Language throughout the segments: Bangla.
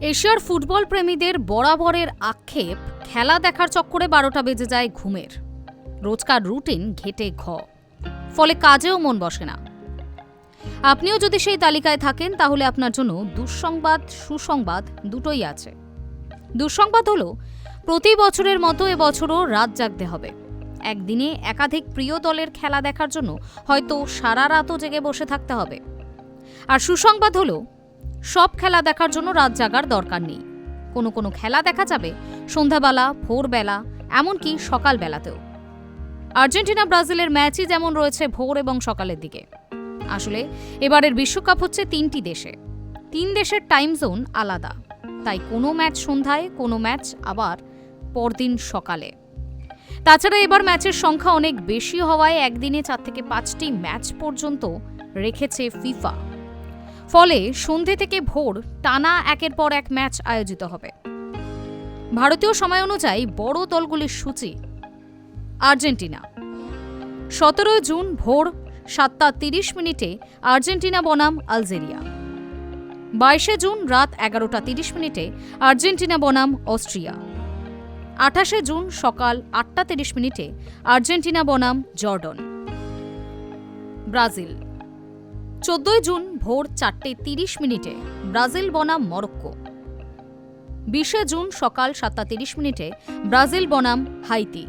এশিয়ার ফুটবল প্রেমীদের বরাবরের আক্ষেপ, খেলা দেখার চক্করে 12টা বেজে যায় ঘুমের। রোজকার রুটিন ঘেটে ফলে কাজেও মন বসে না। আপনিও যদি সেই তালিকায় থাকেন তাহলে আপনার জন্য দুঃসংবাদ সুসংবাদ দুটোই আছে। দুঃসংবাদ হলো প্রতি বছরের মতো এবছরও রাত জাগতে হবে। একদিনে একাধিক প্রিয় দলের খেলা দেখার জন্য হয়তো সারা রাতও জেগে বসে থাকতে হবে। আর সুসংবাদ হলো সব খেলা দেখার জন্য রাত জাগার দরকার নেই। কোনো কোনো খেলা দেখা যাবে সন্ধ্যাবেলা, ভোরবেলা, এমনকি সকালবেলাতেও। আর্জেন্টিনা ব্রাজিলের ম্যাচই যেমন রয়েছে ভোর এবং সকালের দিকে। আসলে এবারের বিশ্বকাপ হচ্ছে 3টি দেশে, 3 দেশের টাইম জোন আলাদা, তাই কোনো ম্যাচ সন্ধ্যায়, কোনো ম্যাচ আবার পরদিন সকালে। তাছাড়া এবার ম্যাচের সংখ্যা অনেক বেশি হওয়ায় একদিনে 4 থেকে 5টি ম্যাচ পর্যন্ত রেখেছে ফিফা। ফলে সন্ধে থেকে ভোর টানা একের পর এক ম্যাচ আয়োজিত হবে। ভারতীয় সময় অনুযায়ী বড় দলগুলির সূচি: আর্জেন্টিনা 17 জুন ভোর 7টা 30 মিনিটে আর্জেন্টিনা বনাম আলজেরিয়া। 22 জুন রাত 11টা 30 মিনিটে আর্জেন্টিনা বনাম অস্ট্রিয়া। 28 জুন সকাল 8টা 30 মিনিটে আর্জেন্টিনা বনাম জর্ডন। ব্রাজিল 14 জুন ভোর 4টা 30 মিনিটে ব্রাজিল বনাম মরক্কো। 20 জুন সকাল 7টা 30 মিনিটে ব্রাজিল বনাম হাইতি।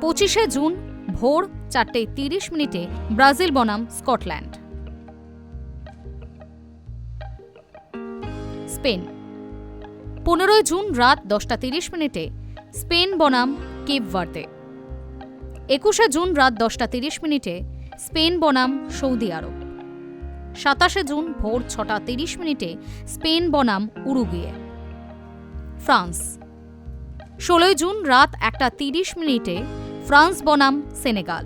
25 জুন ভোর 4টা 30 মিনিটে ব্রাজিল বনাম স্কটল্যান্ড। স্পেন 15 জুন রাত 10টা 30 মিনিটে স্পেন বনাম কেপ ভার্দে। 21 জুন রাত 10টা 30 মিনিটে স্পেন বনাম সৌদি আরব। 27 জুন ভোর 6টা 30 মিনিটে স্পেন বনাম উরুগুয়ে। ফ্রান্স 16 জুন রাত 1টা 30 মিনিটে ফ্রান্স বনাম সেনেগাল।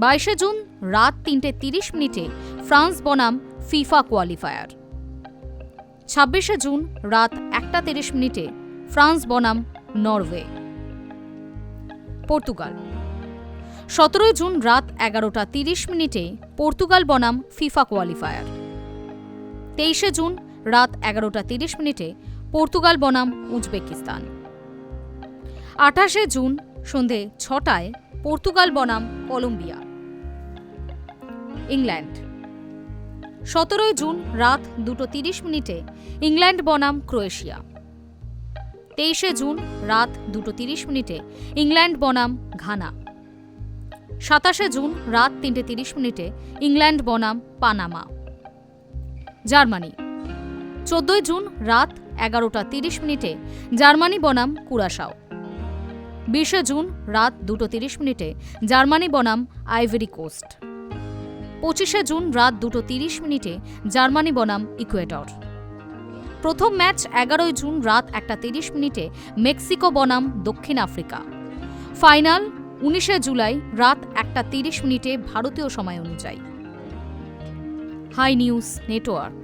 22 জুন রাত 3টা 30 মিনিটে ফ্রান্স বনাম ফিফা কোয়ালিফায়ার। 26 জুন রাত 1টা 30 মিনিটে ফ্রান্স বনাম নরওয়ে। পর্তুগাল 17 জুন রাত 11টা 30 মিনিটে পর্তুগাল বনাম ফিফা কোয়ালিফায়ার। 23 জুন রাত 11টা 30 মিনিটে পর্তুগাল বনাম উজবেকিস্তান। 28 জুন সন্ধে 6টায় পর্তুগাল বনাম কলম্বিয়া। ইংল্যান্ড 17 জুন রাত 2টা 30 মিনিটে ইংল্যান্ড বনাম ক্রোয়েশিয়া। 23 জুন রাত 2টা 30 মিনিটে ইংল্যান্ড বনাম ঘানা। 27 জুন রাত 3টা 30 মিনিটে ইংল্যান্ড বনাম পানামা। জার্মানি 14 জুন রাত 11টা 30 মিনিটে জার্মানি বনাম কুরাশাও। 20 জুন রাত 2টা 30 মিনিটে জার্মানি বনাম আইভরি কোস্ট। 25 জুন রাত 2টা 30 মিনিটে জার্মানি বনাম ইকুয়েডর। প্রথম ম্যাচ 11 জুন রাত 1টা 30 মিনিটে মেক্সিকো বনাম দক্ষিণ আফ্রিকা। ফাইনাল 19 জুলাই রাত 1টা 30 মিনিটে ভারতীয় সময় অনুযায়ী। Hi News network.